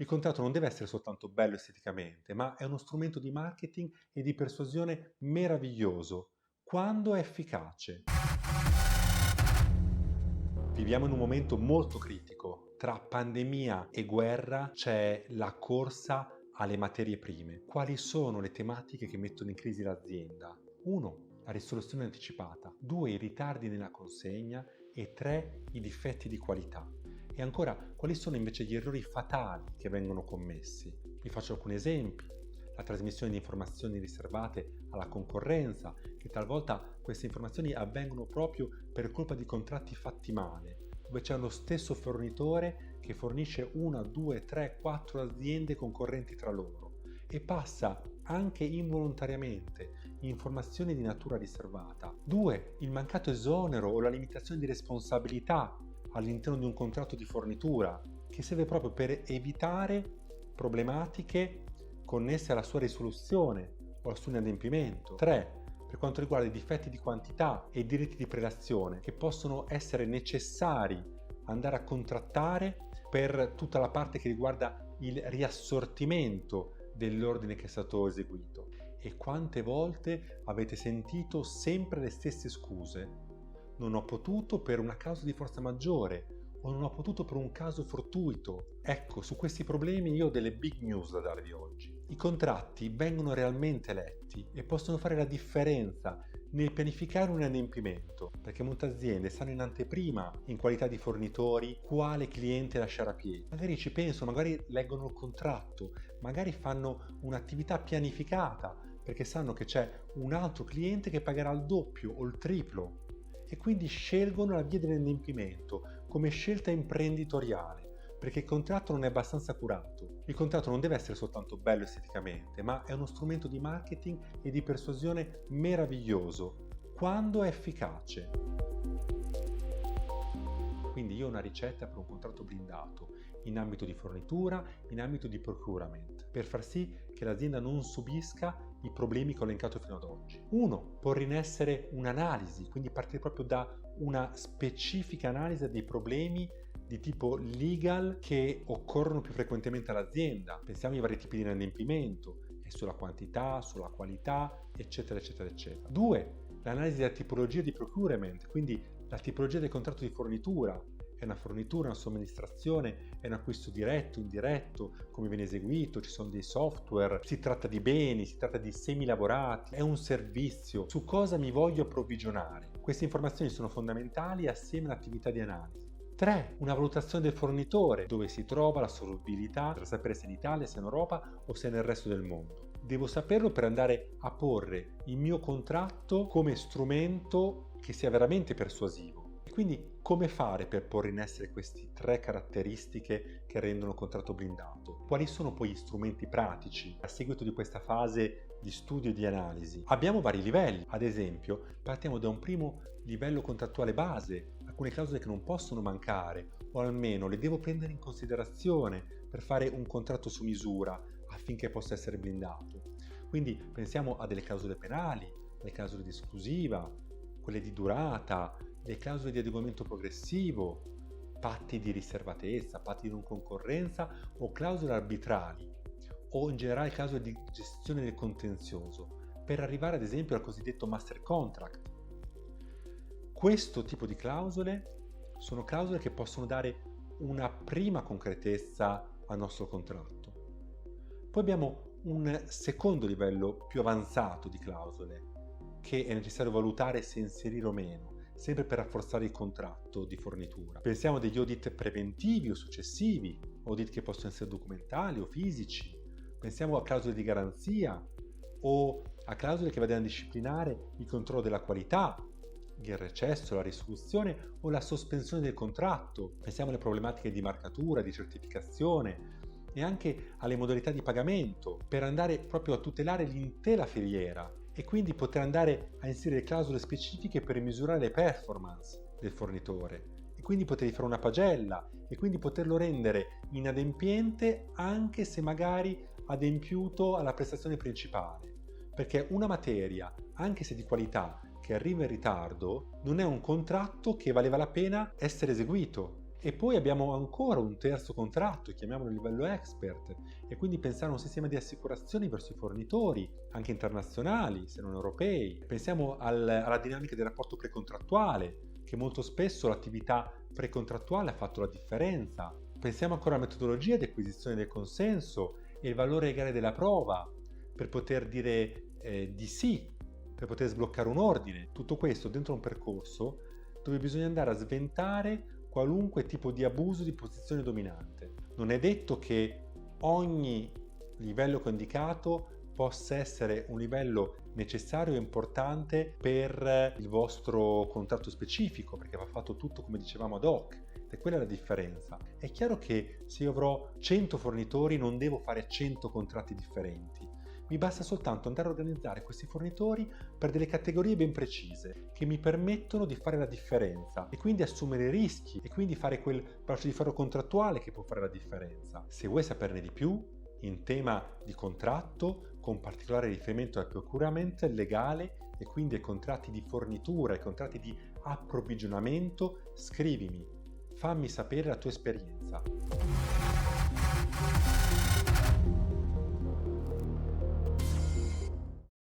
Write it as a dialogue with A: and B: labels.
A: Il contratto non deve essere soltanto bello esteticamente, ma è uno strumento di marketing e di persuasione meraviglioso, quando è efficace. Viviamo in un momento molto critico. Tra pandemia e guerra c'è la corsa alle materie prime. Quali sono le tematiche che mettono in crisi l'azienda? 1. La risoluzione anticipata. 2. I ritardi nella consegna. E 3. I difetti di qualità. E ancora, quali sono invece gli errori fatali che vengono commessi? Vi faccio alcuni esempi. La trasmissione di informazioni riservate alla concorrenza, che talvolta queste informazioni avvengono proprio per colpa di contratti fatti male, dove c'è lo stesso fornitore che fornisce 1, 2, 3, 4 aziende concorrenti tra loro e passa anche involontariamente informazioni di natura riservata. 2. Il mancato esonero o la limitazione di responsabilità all'interno di un contratto di fornitura, che serve proprio per evitare problematiche connesse alla sua risoluzione o al suo inadempimento. 3. Per quanto riguarda i difetti di quantità e i diritti di prelazione che possono essere necessari andare a contrattare per tutta la parte che riguarda il riassortimento dell'ordine che è stato eseguito. E quante volte avete sentito sempre le stesse scuse? Non ho potuto per una causa di forza maggiore, o non ho potuto per un caso fortuito. Ecco, su questi problemi io ho delle big news da darvi oggi. I contratti vengono realmente letti e possono fare la differenza nel pianificare un adempimento, perché molte aziende sanno in anteprima, in qualità di fornitori, quale cliente lasciare a piedi. Magari ci pensano, magari leggono il contratto, magari fanno un'attività pianificata, perché sanno che c'è un altro cliente che pagherà il doppio o il triplo e quindi scelgono la via dell'adempimento come scelta imprenditoriale, perché il contratto non è abbastanza curato. Il contratto non deve essere soltanto bello esteticamente, ma è uno strumento di marketing e di persuasione meraviglioso, quando è efficace. Quindi io ho una ricetta per un contratto blindato in ambito di fornitura, in ambito di procurement, per far sì che l'azienda non subisca i problemi che ho elencato fino ad oggi. 1. Porre in essere un'analisi, quindi partire proprio da una specifica analisi dei problemi di tipo legal che occorrono più frequentemente all'azienda. Pensiamo ai vari tipi di inadempimento, e sulla quantità, sulla qualità, eccetera, eccetera, eccetera. 2. L'analisi della tipologia di procurement, quindi la tipologia del contratto di fornitura. È una fornitura, una somministrazione, è un acquisto diretto, indiretto, come viene eseguito, ci sono dei software, si tratta di beni, si tratta di semilavorati, è un servizio, su cosa mi voglio approvvigionare. Queste informazioni sono fondamentali assieme all'attività di analisi. 3. Una valutazione del fornitore, dove si trova la solvibilità per sapere se in Italia, se in Europa o se nel resto del mondo. Devo saperlo per andare a porre il mio contratto come strumento che sia veramente persuasivo. Quindi come fare per porre in essere queste 3 caratteristiche che rendono il contratto blindato? Quali sono poi gli strumenti pratici a seguito di questa fase di studio e di analisi? Abbiamo vari livelli, ad esempio partiamo da un primo livello contrattuale base, alcune clausole che non possono mancare o almeno le devo prendere in considerazione per fare un contratto su misura affinché possa essere blindato. Quindi pensiamo a delle clausole penali, alle clausole di esclusiva, quelle di durata, le clausole di adeguamento progressivo, patti di riservatezza, patti di non concorrenza o clausole arbitrali o in generale clausole di gestione del contenzioso, per arrivare ad esempio al cosiddetto master contract. Questo tipo di clausole sono clausole che possono dare una prima concretezza al nostro contratto. Poi abbiamo un secondo livello più avanzato di clausole che è necessario valutare se inserire o meno, sempre per rafforzare il contratto di fornitura. Pensiamo a degli audit preventivi o successivi, audit che possono essere documentali o fisici. Pensiamo a clausole di garanzia o a clausole che vadano a disciplinare il controllo della qualità, il recesso, la risoluzione o la sospensione del contratto. Pensiamo alle problematiche di marcatura, di certificazione e anche alle modalità di pagamento per andare proprio a tutelare l'intera filiera e quindi poter andare a inserire clausole specifiche per misurare le performance del fornitore e quindi potergli fare una pagella e quindi poterlo rendere inadempiente anche se magari adempiuto alla prestazione principale, perché una materia, anche se di qualità, che arriva in ritardo non è un contratto che valeva la pena essere eseguito. E poi abbiamo ancora un terzo contratto, chiamiamolo livello expert, e quindi pensare a un sistema di assicurazioni verso i fornitori, anche internazionali, se non europei. Pensiamo alla dinamica del rapporto precontrattuale, che molto spesso l'attività precontrattuale ha fatto la differenza. Pensiamo ancora alla metodologia di acquisizione del consenso e il valore legale della prova per poter dire di sì, per poter sbloccare un ordine. Tutto questo dentro un percorso dove bisogna andare a sventare qualunque tipo di abuso di posizione dominante. Non è detto che ogni livello che ho indicato possa essere un livello necessario e importante per il vostro contratto specifico, perché va fatto tutto come dicevamo ad hoc. E quella è la differenza. È chiaro che se io avrò 100 fornitori non devo fare 100 contratti differenti. Mi basta soltanto andare a organizzare questi fornitori per delle categorie ben precise che mi permettono di fare la differenza e quindi assumere rischi e quindi fare quel braccio di ferro contrattuale che può fare la differenza. Se vuoi saperne di più in tema di contratto, con particolare riferimento al procurement legale e quindi ai contratti di fornitura, ai contratti di approvvigionamento, scrivimi, fammi sapere la tua esperienza.